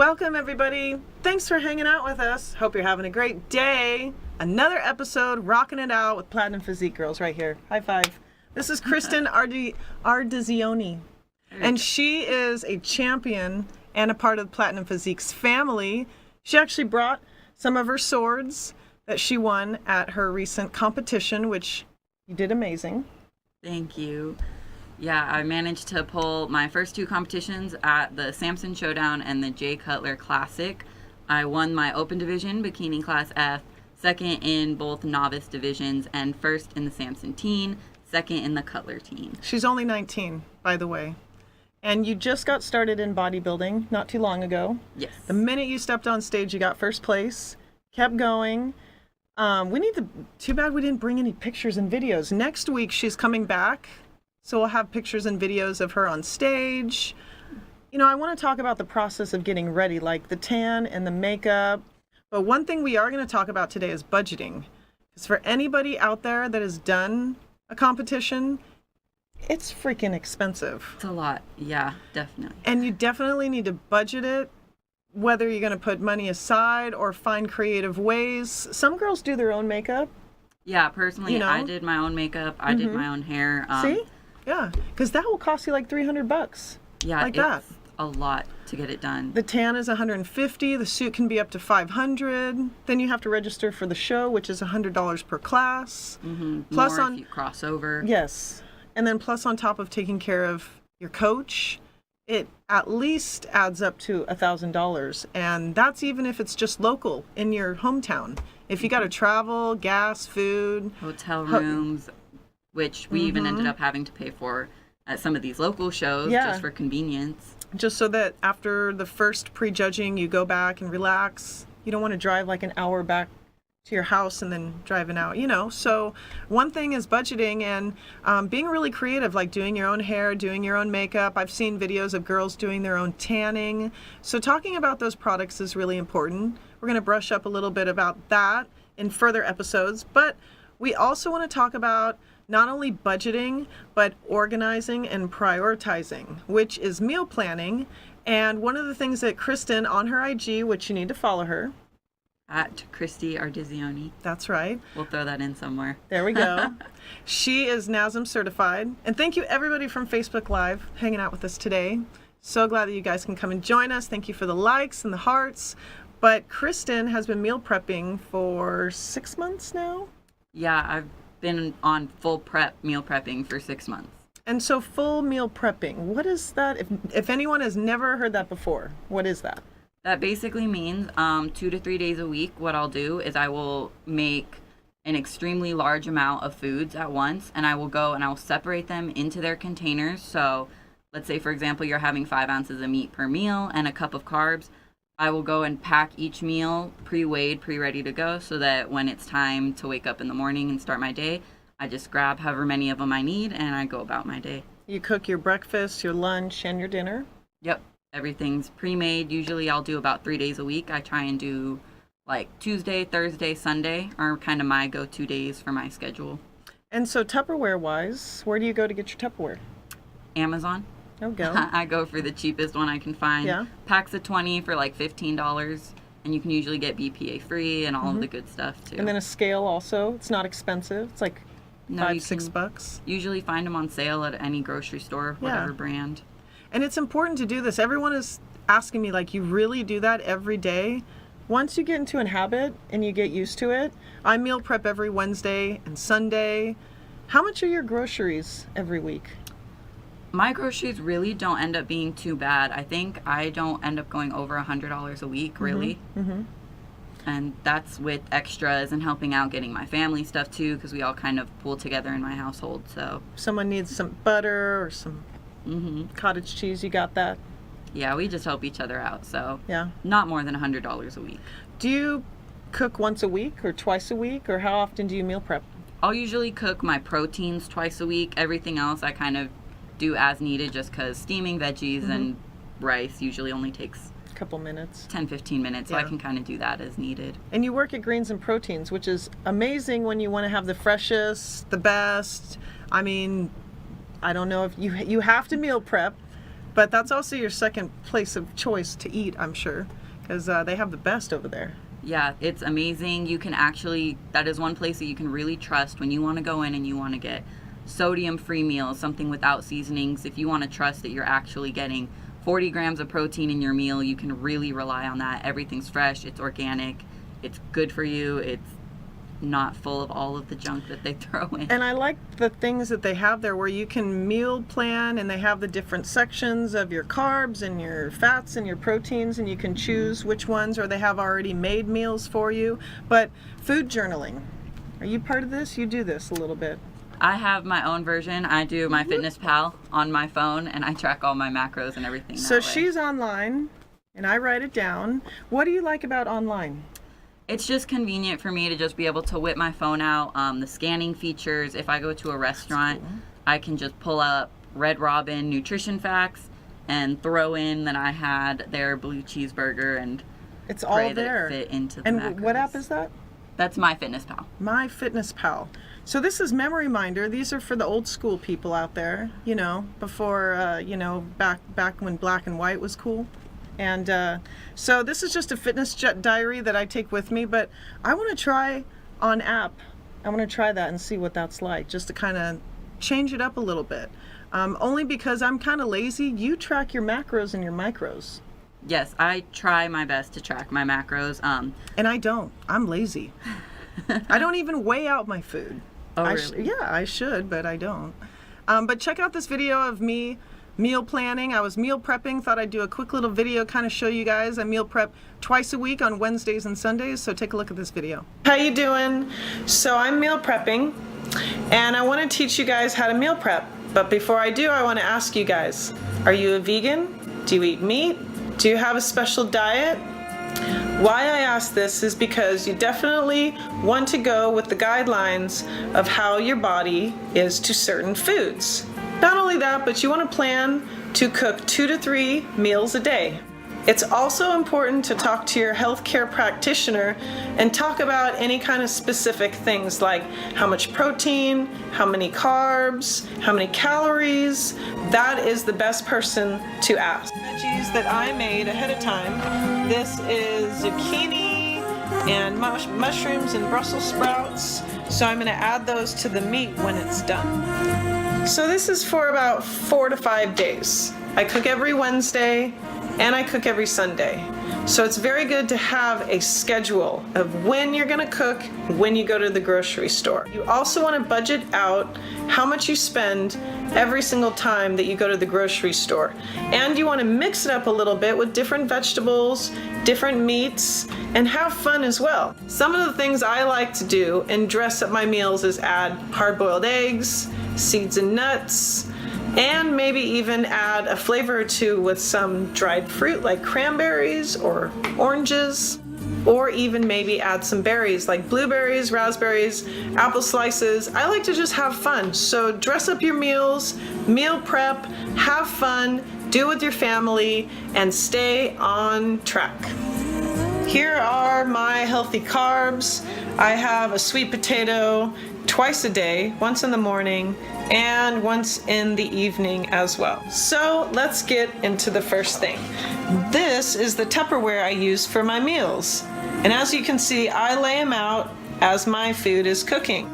Welcome, everybody. Thanks for hanging out with us. Hope you're having a great day. Another episode, rocking it out with Platinum Physique Girls right here. High five. This is Kristen Ardizioni, and she is a champion and a part of Platinum Physique's family. She actually brought some of her swords that she won at her recent competition, which you did amazing. Thank you. Yeah, I managed to pull my first two competitions at the Samson Showdown and the Jay Cutler Classic. I won my open division, bikini class F, second in both novice divisions, and first in the Samson teen, second in the Cutler teen. She's only 19, by the way. And you just got started in bodybuilding not too long ago. Yes. The minute you stepped on stage, you got first place, kept going. Too bad we didn't bring any pictures and videos. Next week, she's coming back. So we'll have pictures and videos of her on stage. You know, I want to talk about the process of getting ready, like the tan and the makeup. But one thing we are going to talk about today is budgeting. Because for anybody out there that has done a competition, it's freaking expensive. It's a lot. Yeah, definitely. And you definitely need to budget it, whether you're going to put money aside or find creative ways. Some girls do their own makeup. Yeah, personally, you know? I did my own makeup. I did my own hair. See? Yeah, because that will cost you like $300. Yeah, like that. A lot to get it done. The tan is $150. The suit can be up to $500. Then you have to register for the show, which is $100 per class. Mm-hmm. Plus more if you cross over. Yes, and then plus on top of taking care of your coach, it at least adds up to $1,000, and that's even if it's just local in your hometown. If you got to travel, gas, food, hotel rooms. Which we even ended up having to pay for at some of these local shows just for convenience. Just so that after the first prejudging, you go back and relax. You don't want to drive like an hour back to your house and then driving out, you know. So one thing is budgeting and being really creative, like doing your own hair, doing your own makeup. I've seen videos of girls doing their own tanning. So talking about those products is really important. We're going to brush up a little bit about that in further episodes. But we also want to talk about not only budgeting, but organizing and prioritizing, which is meal planning. And one of the things that Kristen on her IG, which you need to follow her. At Christy Ardizioni. That's right. We'll throw that in somewhere. There we go. She is NASM certified. And thank you everybody from Facebook Live hanging out with us today. So glad that you guys can come and join us. Thank you for the likes and the hearts. But Kristen has been meal prepping for 6 months now. Yeah, I've been on full meal prepping for 6 months. And so full meal prepping, what is that? If anyone has never heard that before, what is that? That basically means 2 to 3 days a week, what I'll do is I will make an extremely large amount of foods at once, and I will go and I will separate them into their containers. So let's say, for example, you're having 5 ounces of meat per meal and a cup of carbs. I will go and pack each meal pre-weighed, pre-ready to go, so that when it's time to wake up in the morning and start my day, I just grab however many of them I need and I go about my day. You cook your breakfast, your lunch, and your dinner? Yep. Everything's pre-made. Usually I'll do about 3 days a week. I try and do like Tuesday, Thursday, Sunday are kind of my go-to days for my schedule. And so Tupperware-wise, where do you go to get your Tupperware? Amazon. Oh, go. I go for the cheapest one I can find. Yeah. Packs of 20 for like $15, and you can usually get BPA free and all of the good stuff too. And then a scale also. It's not expensive. It's like $5-6. Usually find them on sale at any grocery store, whatever brand. And it's important to do this. Everyone is asking me, like, you really do that every day? Once you get into a habit and you get used to it, I meal prep every Wednesday and Sunday. How much are your groceries every week? My groceries really don't end up being too bad. I think I don't end up going over $100 a week, really. Mm-hmm. And that's with extras and helping out getting my family stuff too, because we all kind of pool together in my household. So if someone needs some butter or some cottage cheese, you got that? Yeah, we just help each other out. So yeah, not more than $100 a week. Do you cook once a week or twice a week, or how often do you meal prep? I'll usually cook my proteins twice a week. Everything else I kind of do as needed, just because steaming veggies and rice usually only takes a couple minutes, 10-15 minutes, so I can kind of do that as needed. And you work at Greens and Proteins, which is amazing when you want to have the freshest, the best. I mean, I don't know if you have to meal prep, but that's also your second place of choice to eat, I'm sure. because they have the best over there. Yeah, it's amazing. You can actually, that is one place that you can really trust when you want to go in and you want to get sodium-free meals, something without seasonings. If you want to trust that you're actually getting 40 grams of protein in your meal, you can really rely on that. Everything's fresh, it's organic, it's good for you, it's not full of all of the junk that they throw in. And I like the things that they have there where you can meal plan, and they have the different sections of your carbs and your fats and your proteins, and you can choose which ones, or they have already made meals for you. But food journaling, are you part of this? You do this a little bit. I have my own version. I do my Fitness Pal on my phone, and I track all my macros and everything. So that way. she's online, and I write it down. What do you like about online? It's just convenient for me to just be able to whip my phone out. The scanning features, if I go to a restaurant, I can just pull up Red Robin nutrition facts and throw in that I had their blue cheeseburger and It's pray all that there. it fit into the And macros. what app is that? That's my Fitness Pal. My Fitness Pal. So this is Memory Minder. These are for the old school people out there, you know, before, back when black and white was cool. And so this is just a fitness diary that I take with me, but I want to try on app. I want to try that and see what that's like, just to kind of change it up a little bit. Only because I'm kind of lazy. You track your macros and your micros. Yes, I try my best to track my macros. And I don't. I'm lazy. I don't even weigh out my food. Oh, really? Yeah, I should, but I don't. But check out this video of me meal planning. I was meal prepping. Thought I'd do a quick little video, kind of show you guys. I meal prep twice a week on Wednesdays and Sundays, so take a look at this video. How you doing? So I'm meal prepping, and I want to teach you guys how to meal prep. But before I do, I want to ask you guys, are you a vegan? Do you eat meat? Do you have a special diet? Why I ask this is because you definitely want to go with the guidelines of how your body is to certain foods. Not only that, but you want to plan to cook 2 to 3 meals a day. It's also important to talk to your healthcare practitioner and talk about any kind of specific things like how much protein, how many carbs, how many calories. That is the best person to ask. Veggies that I made ahead of time. This is zucchini and mushrooms and Brussels sprouts. So I'm going to add those to the meat when it's done. So this is for about 4 to 5 days. I cook every Wednesday and I cook every Sunday. So it's very good to have a schedule of when you're gonna cook, when you go to the grocery store. You also wanna budget out how much you spend every single time that you go to the grocery store. And you wanna mix it up a little bit with different vegetables, different meats, and have fun as well. Some of the things I like to do and dress up my meals is add hard-boiled eggs, seeds and nuts, and maybe even add a flavor or two with some dried fruit like cranberries or oranges, or even maybe add some berries like blueberries, raspberries, apple slices. I like to just have fun. So dress up your meals, meal prep, have fun, do it with your family, and stay on track. Here are my healthy carbs. I have a sweet potato twice a day, once in the morning and once in the evening as well. So let's get into the first thing. This is the Tupperware I use for my meals. And as you can see, I lay them out as my food is cooking.